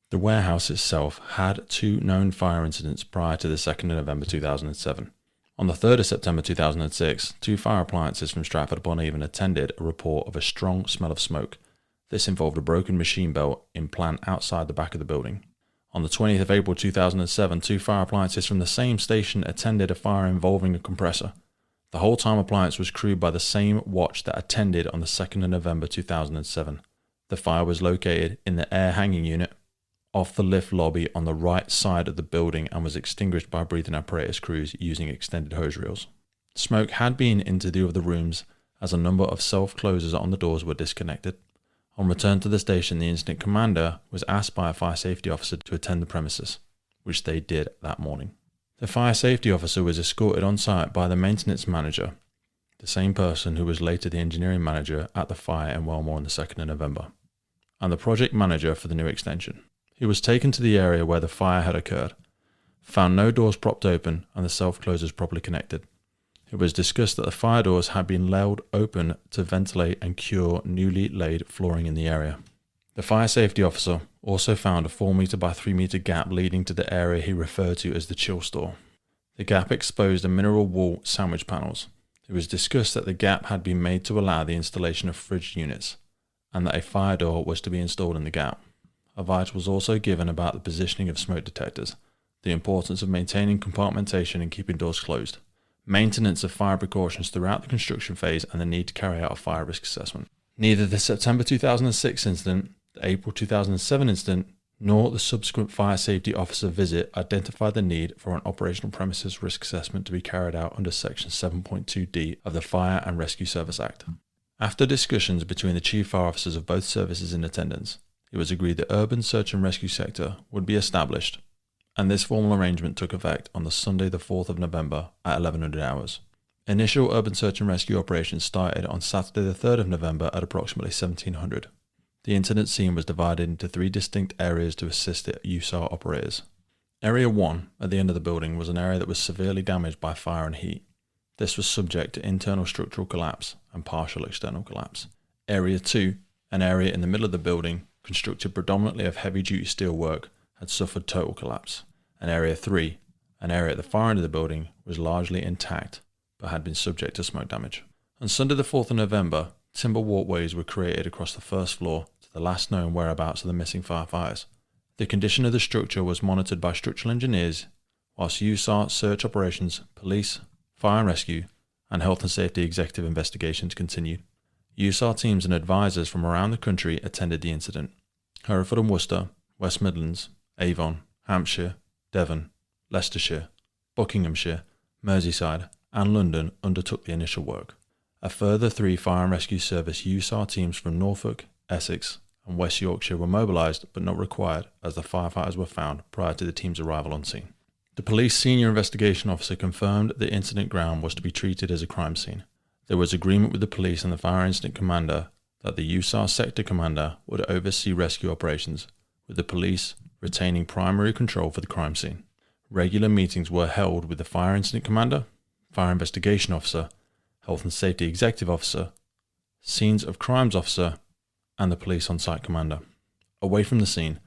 The warehouse itself had 2 known fire incidents prior to the 2nd of November 2007. On the 3rd of September 2006, 2 fire appliances from Stratford-upon-Avon attended a report of a strong smell of smoke. This involved a broken machine belt in plant outside the back of the building. On the 20th of April 2007, 2 fire appliances from the same station attended a fire involving a compressor. The whole time appliance was crewed by the same watch that attended on the 2nd of November 2007. The fire was located in the air hanging unit off the lift lobby on the right side of the building and was extinguished by breathing apparatus crews using extended hose reels. Smoke had been into the other rooms as a number of self-closers on the doors were disconnected. On return to the station, the incident commander was asked by a fire safety officer to attend the premises, which they did that morning. The fire safety officer was escorted on site by the maintenance manager, the same person who was later the engineering manager at the fire in Wellmore on the 2nd of November, and the project manager for the new extension. He was taken to the area where the fire had occurred, found no doors propped open and the self-closers properly connected. It was discussed that the fire doors had been held open to ventilate and cure newly laid flooring in the area. The fire safety officer also found a 4 metre by 3 metre gap leading to the area he referred to as the chill store. The gap exposed a mineral wool sandwich panels. It was discussed that the gap had been made to allow the installation of fridge units, and that a fire door was to be installed in the gap. Advice was also given about the positioning of smoke detectors, the importance of maintaining compartmentation and keeping doors closed, maintenance of fire precautions throughout the construction phase, and the need to carry out a fire risk assessment. Neither the September 2006 incident, the April 2007 incident, nor the subsequent fire safety officer visit identified the need for an operational premises risk assessment to be carried out under Section 7.2d of the Fire and Rescue Service Act. After discussions between the chief fire officers of both services in attendance, it was agreed the urban search and rescue sector would be established, and this formal arrangement took effect on the Sunday the 4th of November at 1100 hours. Initial urban search and rescue operations started on Saturday the 3rd of November at approximately 1700. The incident scene was divided into 3 distinct areas to assist the USAR operators. Area 1, at the end of the building, was an area that was severely damaged by fire and heat. This was subject to internal structural collapse and partial external collapse. Area 2, an area in the middle of the building, constructed predominantly of heavy-duty steelwork, had suffered total collapse. And Area 3, an area at the far end of the building, was largely intact but had been subject to smoke damage. On Sunday the 4th of November, timber walkways were created across the first floor to the last known whereabouts of the missing firefighters. The condition of the structure was monitored by structural engineers, whilst USAR search operations, police, fire and rescue, and health and safety executive investigations continued. USAR teams and advisors from around the country attended the incident. Hereford and Worcester, West Midlands, Avon, Hampshire, Devon, Leicestershire, Buckinghamshire, Merseyside, and London undertook the initial work. A further 3 Fire and Rescue Service USAR teams from Norfolk, Essex, and West Yorkshire were mobilised but not required as the firefighters were found prior to the team's arrival on scene. The police senior investigation officer confirmed the incident ground was to be treated as a crime scene. There was agreement with the police and the fire incident commander that the USAR sector commander would oversee rescue operations, with the police retaining primary control for the crime scene. Regular meetings were held with the fire incident commander, fire investigation officer, health and safety executive officer, scenes of crimes officer, and the police on-site commander. Away from the scene,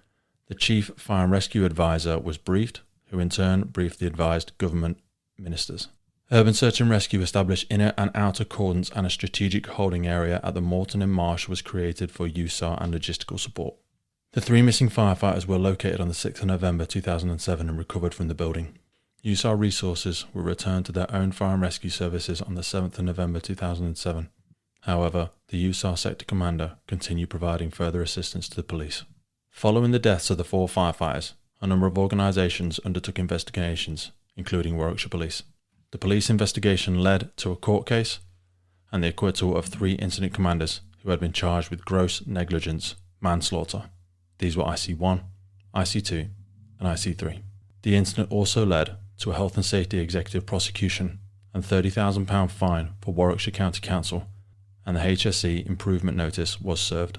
the Chief Fire and Rescue Advisor was briefed, who in turn briefed the advised government ministers. Urban Search and Rescue established inner and outer cordons, and a strategic holding area at the Moreton in Marsh was created for USAR and logistical support. The 3 missing firefighters were located on the 6th of November 2007 and recovered from the building. USAR resources were returned to their own fire and rescue services on the 7th of November 2007. However, the USAR sector commander continued providing further assistance to the police. Following the deaths of the 4 firefighters, a number of organisations undertook investigations, including Warwickshire Police. The police investigation led to a court case and the acquittal of 3 incident commanders who had been charged with gross negligence manslaughter. These were IC1, IC2 and IC3. The incident also led to a health and safety executive prosecution and £30,000 fine for Warwickshire County Council, and the HSE improvement notice was served.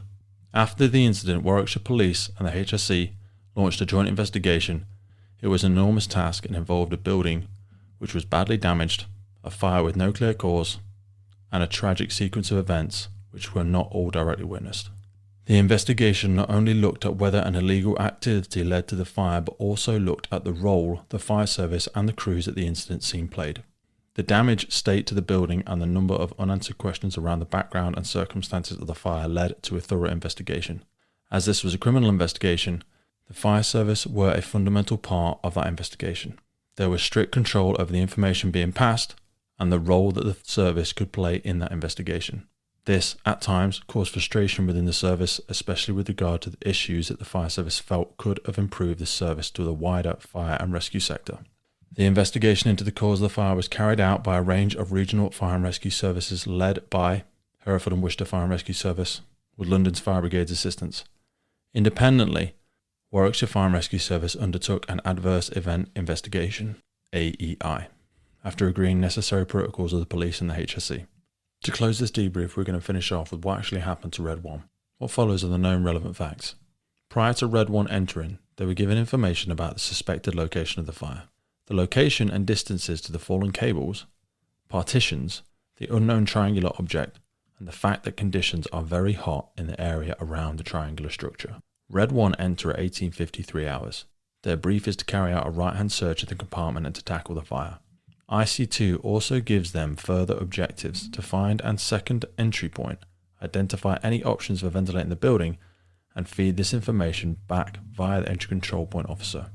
After the incident, Warwickshire Police and the HSE launched a joint investigation. It was an enormous task and involved a building which was badly damaged, a fire with no clear cause, and a tragic sequence of events which were not all directly witnessed. The investigation not only looked at whether an illegal activity led to the fire, but also looked at the role the fire service and the crews at the incident scene played. The damage state to the building and the number of unanswered questions around the background and circumstances of the fire led to a thorough investigation. As this was a criminal investigation, the fire service were a fundamental part of that investigation. There was strict control over the information being passed and the role that the service could play in that investigation. This, at times, caused frustration within the service, especially with regard to the issues that the fire service felt could have improved the service to the wider fire and rescue sector. The investigation into the cause of the fire was carried out by a range of regional fire and rescue services led by Hereford and Worcester Fire and Rescue Service, with London's Fire Brigade's assistance. Independently, Warwickshire Fire and Rescue Service undertook an Adverse Event Investigation, AEI, after agreeing necessary protocols of the police and the HSE. To close this debrief, we're going to finish off with what actually happened to Red 1. What follows are the known relevant facts. Prior to Red 1 entering, they were given information about the suspected location of the fire, the location and distances to the fallen cables, partitions, the unknown triangular object, and the fact that conditions are very hot in the area around the triangular structure. Red 1 enter at 18:53 hours. Their brief is to carry out a right-hand search of the compartment and to tackle the fire. IC2 also gives them further objectives to find and second entry point, identify any options for ventilating the building, and feed this information back via the entry control point officer.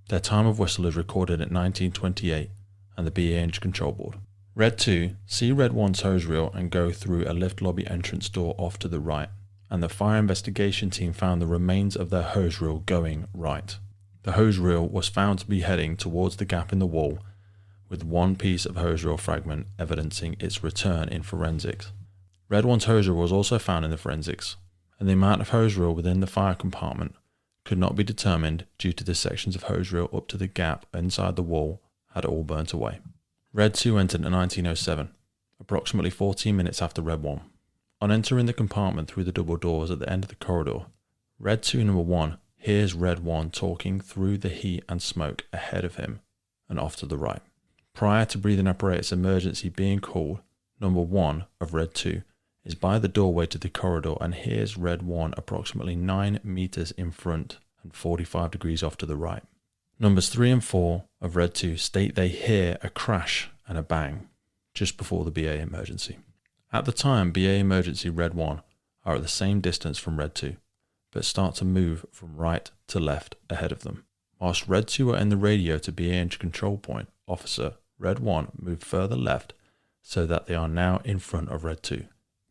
Their time of whistle is recorded at 19:28 and the BA entry control board. Red 2 see Red 1's hose reel and go through a lift lobby entrance door off to the right, and the fire investigation team found the remains of their hose reel going right. The hose reel was found to be heading towards the gap in the wall, with one piece of hose reel fragment evidencing its return in forensics. Red 1's hose reel was also found in the forensics, and the amount of hose reel within the fire compartment could not be determined due to the sections of hose reel up to the gap inside the wall had all burnt away. Red 2 entered in 1907, approximately 14 minutes after Red 1. On entering the compartment through the double doors at the end of the corridor, Red 2 number 1 hears Red 1 talking through the heat and smoke ahead of him and off to the right. Prior to breathing apparatus emergency being called, number 1 of Red 2 is by the doorway to the corridor and hears Red 1 approximately 9 meters in front and 45 degrees off to the right. Numbers 3 and 4 of Red 2 state they hear a crash and a bang just before the BA emergency. At the time, BA emergency Red 1 are at the same distance from Red 2, but start to move from right to left ahead of them. Whilst Red 2 are in the radio to BA entry control point officer, Red 1 moved further left so that they are now in front of Red 2.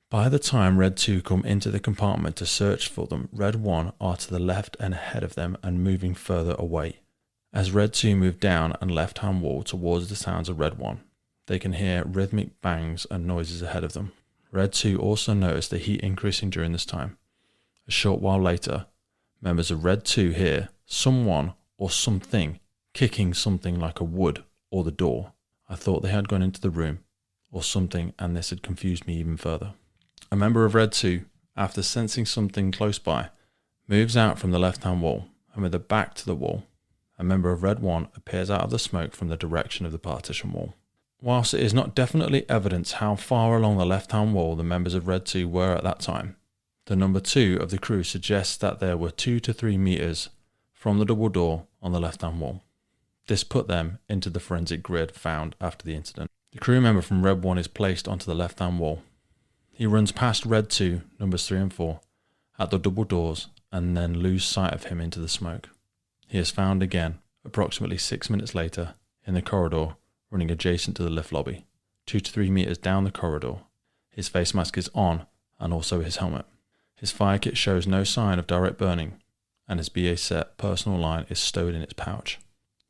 By the time Red 2 come into the compartment to search for them, Red 1 are to the left and ahead of them and moving further away. As Red 2 move down and left-hand wall towards the sounds of Red 1, they can hear rhythmic bangs and noises ahead of them. Red 2 also notice the heat increasing during this time. A short while later, members of Red 2 hear someone or something kicking something like a wood or the door. I thought they had gone into the room or something, and this had confused me even further. A member of Red 2, after sensing something close by, moves out from the left-hand wall, and with the back to the wall, a member of Red 1 appears out of the smoke from the direction of the partition wall. Whilst it is not definitely evidence how far along the left-hand wall the members of Red 2 were at that time, the number 2 of the crew suggests that there were 2 to 3 metres from the double door on the left-hand wall. This put them into the forensic grid found after the incident. The crew member from Red 1 is placed onto the left-hand wall. He runs past Red 2, numbers 3 and 4, at the double doors and then lose sight of him into the smoke. He is found again, approximately 6 minutes later, in the corridor running adjacent to the lift lobby, 2 to 3 metres down the corridor. His face mask is on and also his helmet. His fire kit shows no sign of direct burning and his BA set personal line is stowed in its pouch.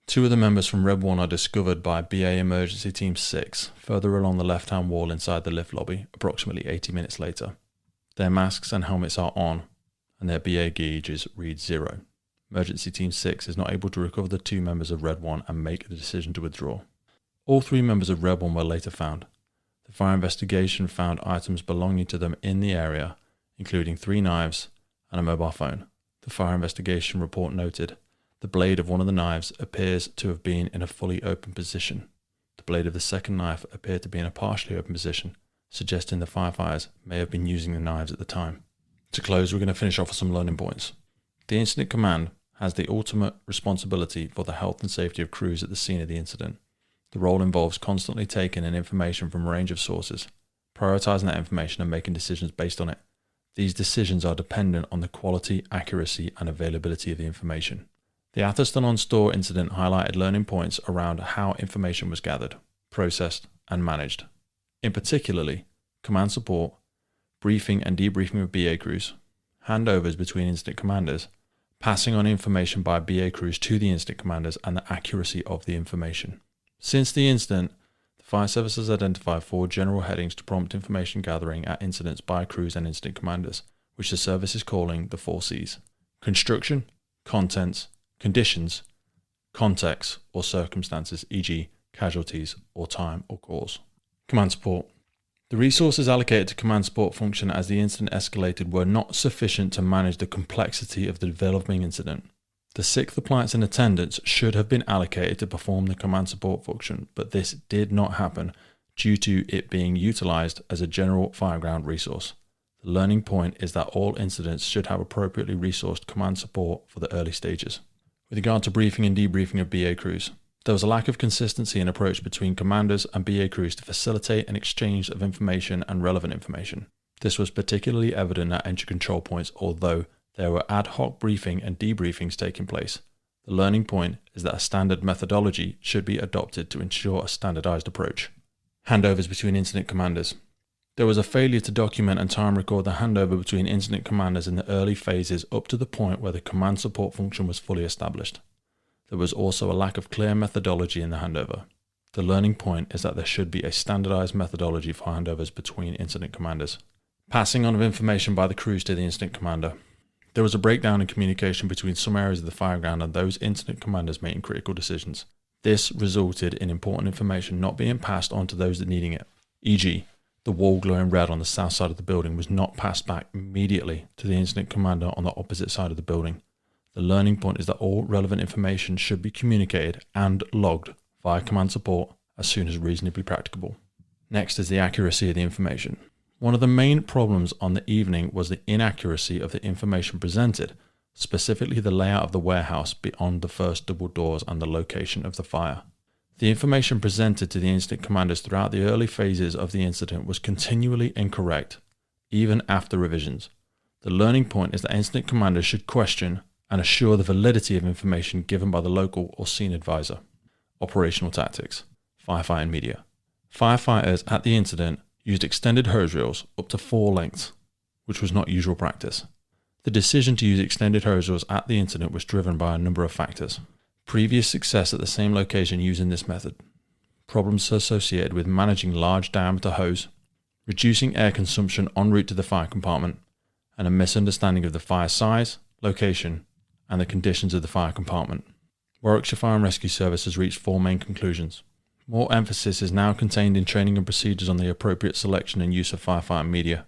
2 of the members from Red 1 are discovered by BA Emergency Team 6 further along the left-hand wall inside the lift lobby approximately 80 minutes later. Their masks and helmets are on and their BA gauges read 0. Emergency Team 6 is not able to recover the 2 members of Red 1 and make the decision to withdraw. All 3 members of Red 1 were later found. The fire investigation found items belonging to them in the area, including 3 knives and a mobile phone. The fire investigation report noted, the blade of one of the knives appears to have been in a fully open position. The blade of the second knife appeared to be in a partially open position, suggesting the firefighters may have been using the knives at the time. To close, we're going to finish off with some learning points. The Incident Command has the ultimate responsibility for the health and safety of crews at the scene of the incident. The role involves constantly taking in information from a range of sources, prioritising that information and making decisions based on it. These decisions are dependent on the quality, accuracy and availability of the information. The Atherstone-on-stour incident highlighted learning points around how information was gathered, processed and managed. In particularly, command support, briefing and debriefing of BA crews, handovers between incident commanders, passing on information by BA crews to the incident commanders and the accuracy of the information. Since the incident, the fire service has identified 4 general headings to prompt information gathering at incidents by crews and incident commanders, which the service is calling the 4 Cs: construction, contents, conditions, context or circumstances, e.g. casualties or time or cause. Command support. The resources allocated to command support function as the incident escalated were not sufficient to manage the complexity of the developing incident. The 6th appliance in attendance should have been allocated to perform the command support function, but this did not happen due to it being utilised as a general fireground resource. The learning point is that all incidents should have appropriately resourced command support for the early stages. With regard to briefing and debriefing of BA crews, there was a lack of consistency in approach between commanders and BA crews to facilitate an exchange of information and relevant information. This was particularly evident at entry control points, although there were ad hoc briefing and debriefings taking place. The learning point is that a standard methodology should be adopted to ensure a standardized approach. Handovers between incident commanders. There was a failure to document and time record the handover between incident commanders in the early phases up to the point where the command support function was fully established. There was also a lack of clear methodology in the handover. The learning point is that there should be a standardized methodology for handovers between incident commanders. Passing on of information by the crews to the incident commander. There was a breakdown in communication between some areas of the fireground and those incident commanders making critical decisions. This resulted in important information not being passed on to those that needing it. E.g., the wall glowing red on the south side of the building was not passed back immediately to the incident commander on the opposite side of the building. The learning point is that all relevant information should be communicated and logged via command support as soon as reasonably practicable. Next is the accuracy of the information. One of the main problems on the evening was the inaccuracy of the information presented, specifically the layout of the warehouse beyond the first double doors and the location of the fire. The information presented to the incident commanders throughout the early phases of the incident was continually incorrect, even after revisions. The learning point is that incident commanders should question and assure the validity of information given by the local or scene advisor. Operational tactics. Firefighting media. Firefighters at the incident used extended hose reels up to 4 lengths, which was not usual practice. The decision to use extended hose reels at the incident was driven by a number of factors. Previous success at the same location using this method, problems associated with managing large diameter hose, reducing air consumption en route to the fire compartment, and a misunderstanding of the fire size, location, and the conditions of the fire compartment. Warwickshire Fire Rescue Service has reached 4 main conclusions. More emphasis is now contained in training and procedures on the appropriate selection and use of firefighting media.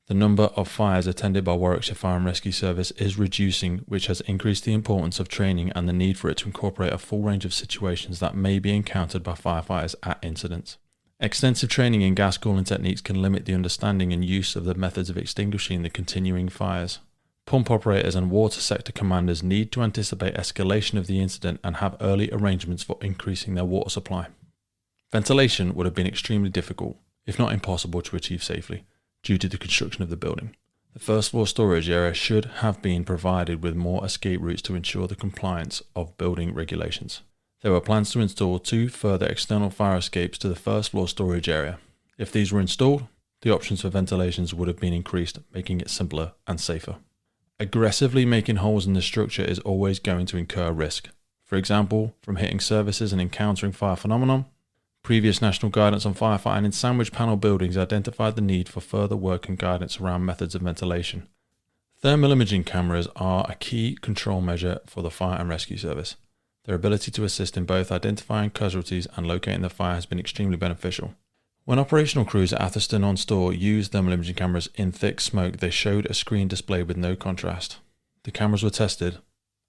The number of fires attended by Warwickshire Fire and Rescue Service is reducing, which has increased the importance of training and the need for it to incorporate a full range of situations that may be encountered by firefighters at incidents. Extensive training in gas cooling techniques can limit the understanding and use of the methods of extinguishing the continuing fires. Pump operators and water sector commanders need to anticipate escalation of the incident and have early arrangements for increasing their water supply. Ventilation would have been extremely difficult, if not impossible, to achieve safely, due to the construction of the building. The first floor storage area should have been provided with more escape routes to ensure the compliance of building regulations. There were plans to install 2 further external fire escapes to the first floor storage area. If these were installed, the options for ventilations would have been increased, making it simpler and safer. Aggressively making holes in the structure is always going to incur risk. For example, from hitting surfaces and encountering fire phenomenon. Previous national guidance on firefighting in sandwich panel buildings identified the need for further work and guidance around methods of ventilation. Thermal imaging cameras are a key control measure for the fire and rescue service. Their ability to assist in both identifying casualties and locating the fire has been extremely beneficial. When operational crews at Atherstone-on-stour used thermal imaging cameras in thick smoke, they showed a screen display with no contrast. The cameras were tested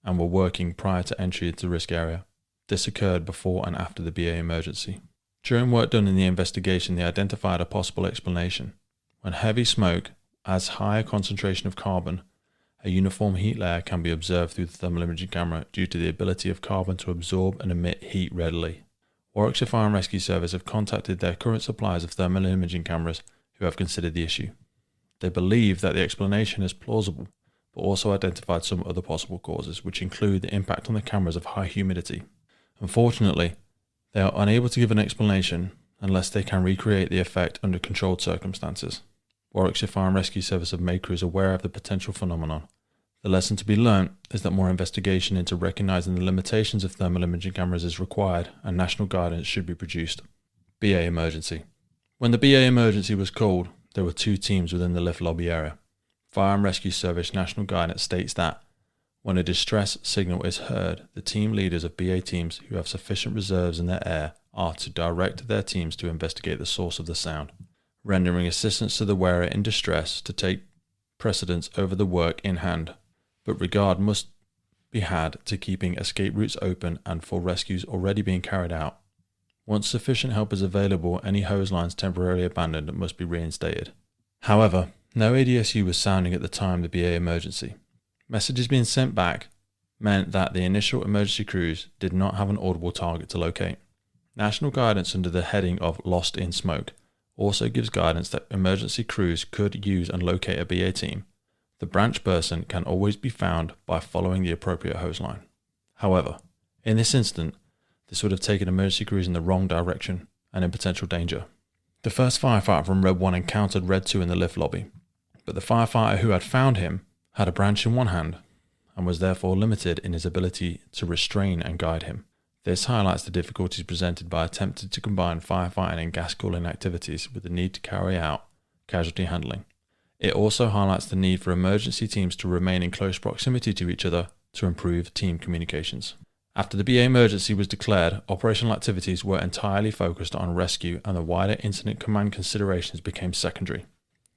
and were working prior to entry into the risk area. This occurred before and after the BA emergency. During work done in the investigation, they identified a possible explanation. When heavy smoke adds higher concentration of carbon, a uniform heat layer can be observed through the thermal imaging camera due to the ability of carbon to absorb and emit heat readily. Warwickshire Fire Rescue Service have contacted their current suppliers of thermal imaging cameras who have considered the issue. They believe that the explanation is plausible, but also identified some other possible causes, which include the impact on the cameras of high humidity. Unfortunately, they are unable to give an explanation unless they can recreate the effect under controlled circumstances. Warwickshire Fire and Rescue Service have made crews aware of the potential phenomenon. The lesson to be learnt is that more investigation into recognising the limitations of thermal imaging cameras is required and national guidance should be produced. BA emergency. When the BA emergency was called, there were 2 teams within the lift lobby area. Fire and Rescue Service national guidance states that when a distress signal is heard, the team leaders of BA teams who have sufficient reserves in their air are to direct their teams to investigate the source of the sound, rendering assistance to the wearer in distress to take precedence over the work in hand, but regard must be had to keeping escape routes open and for rescues already being carried out. Once sufficient help is available, any hose lines temporarily abandoned must be reinstated. However, no ADSU was sounding at the time of the BA emergency. Messages being sent back meant that the initial emergency crews did not have an audible target to locate. National guidance under the heading of Lost in Smoke also gives guidance that emergency crews could use and locate a BA team. The branch person can always be found by following the appropriate hose line. However, in this instant, this would have taken emergency crews in the wrong direction and in potential danger. The first firefighter from Red 1 encountered Red 2 in the lift lobby, but the firefighter who had found him had a branch in one hand and was therefore limited in his ability to restrain and guide him. This highlights the difficulties presented by attempting to combine firefighting and gas cooling activities with the need to carry out casualty handling. It also highlights the need for emergency teams to remain in close proximity to each other to improve team communications. After the BA emergency was declared, operational activities were entirely focused on rescue and the wider incident command considerations became secondary.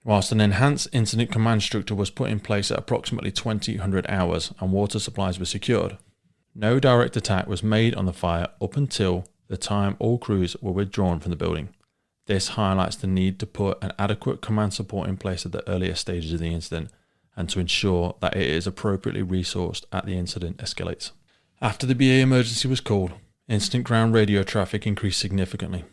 Whilst an enhanced incident command structure was put in place at approximately 2000 hours and water supplies were secured, no direct attack was made on the fire up until the time all crews were withdrawn from the building. This highlights the need to put an adequate command support in place at the earlier stages of the incident and to ensure that it is appropriately resourced as the incident escalates. After the BA emergency was called, incident ground radio traffic increased significantly.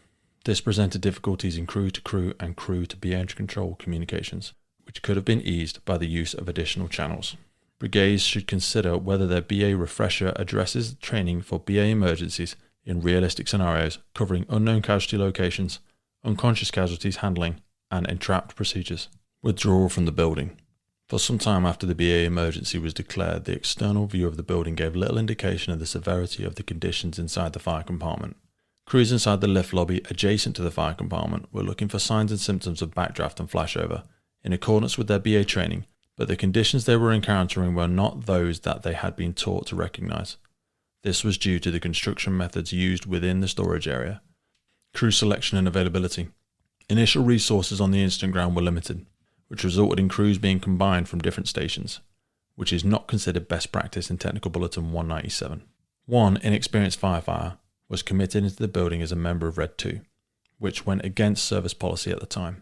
This presented difficulties in crew to crew and crew to BA entry control communications, which could have been eased by the use of additional channels. Brigades should consider whether their BA refresher addresses training for BA emergencies in realistic scenarios covering unknown casualty locations, unconscious casualties handling, and entrapped procedures. Withdrawal from the building. For some time after the BA emergency was declared, the external view of the building gave little indication of the severity of the conditions inside the fire compartment. Crews inside the lift lobby adjacent to the fire compartment were looking for signs and symptoms of backdraft and flashover, in accordance with their BA training, but the conditions they were encountering were not those that they had been taught to recognise. This was due to the construction methods used within the storage area. Crew selection and availability. Initial resources on the incident ground were limited, which resulted in crews being combined from different stations, which is not considered best practice in Technical Bulletin 197. One inexperienced firefighter was committed into the building as a member of Red 2. which went against service policy at the time.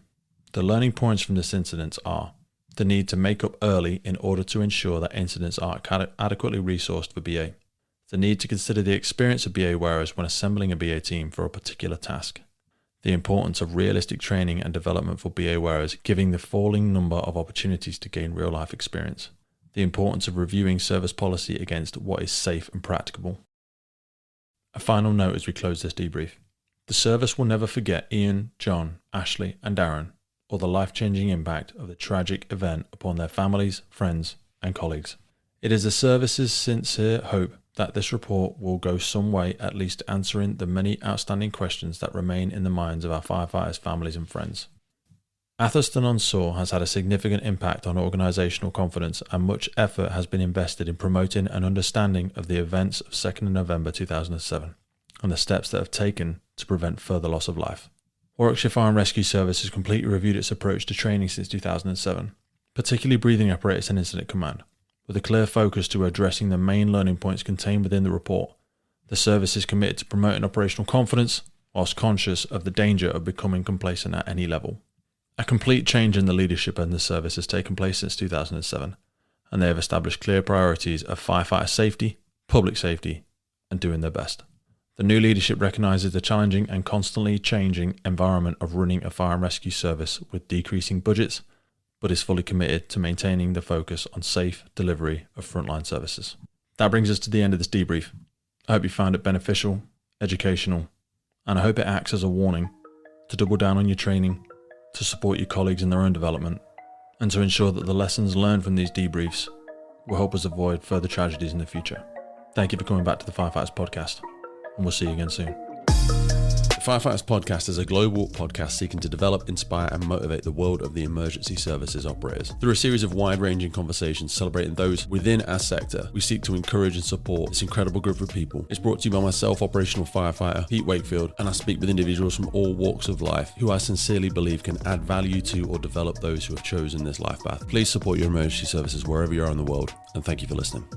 The learning points from this incident are the need to make up early in order to ensure that incidents are adequately resourced for BA, the need to consider the experience of BA wearers when assembling a BA team for a particular task, the importance of realistic training and development for BA wearers, giving the falling number of opportunities to gain real-life experience, the importance of reviewing service policy against what is safe and practicable. A final note as we close this debrief. The service will never forget Ian, John, Ashley and Darren, or the life-changing impact of the tragic event upon their families, friends and colleagues. It is the service's sincere hope that this report will go some way at least answering the many outstanding questions that remain in the minds of our firefighters' families and friends. Atherstone-on-stour has had a significant impact on organisational confidence, and much effort has been invested in promoting an understanding of the events of 2nd November 2007 and the steps that have taken to prevent further loss of life. Warwickshire Fire Rescue Service has completely reviewed its approach to training since 2007, particularly breathing apparatus and incident command, with a clear focus to addressing the main learning points contained within the report. The service is committed to promoting operational confidence whilst conscious of the danger of becoming complacent at any level. A complete change in the leadership in the service has taken place since 2007, and they have established clear priorities of firefighter safety, public safety, and doing their best. The new leadership recognises the challenging and constantly changing environment of running a fire and rescue service with decreasing budgets, but is fully committed to maintaining the focus on safe delivery of frontline services. That brings us to the end of this debrief. I hope you found it beneficial, educational, and I hope it acts as a warning to double down on your training, to support your colleagues in their own development, and to ensure that the lessons learned from these debriefs will help us avoid further tragedies in the future. Thank you for coming back to the Firefighters Podcast, and we'll see you again soon. The Firefighters Podcast is a global podcast seeking to develop, inspire and motivate the world of the emergency services operators. Through a series of wide-ranging conversations celebrating those within our sector, we seek to encourage and support this incredible group of people. It's brought to you by myself, operational firefighter Pete Wakefield, and I speak with individuals from all walks of life who I sincerely believe can add value to or develop those who have chosen this life path. Please support your emergency services wherever you are in the world, and thank you for listening.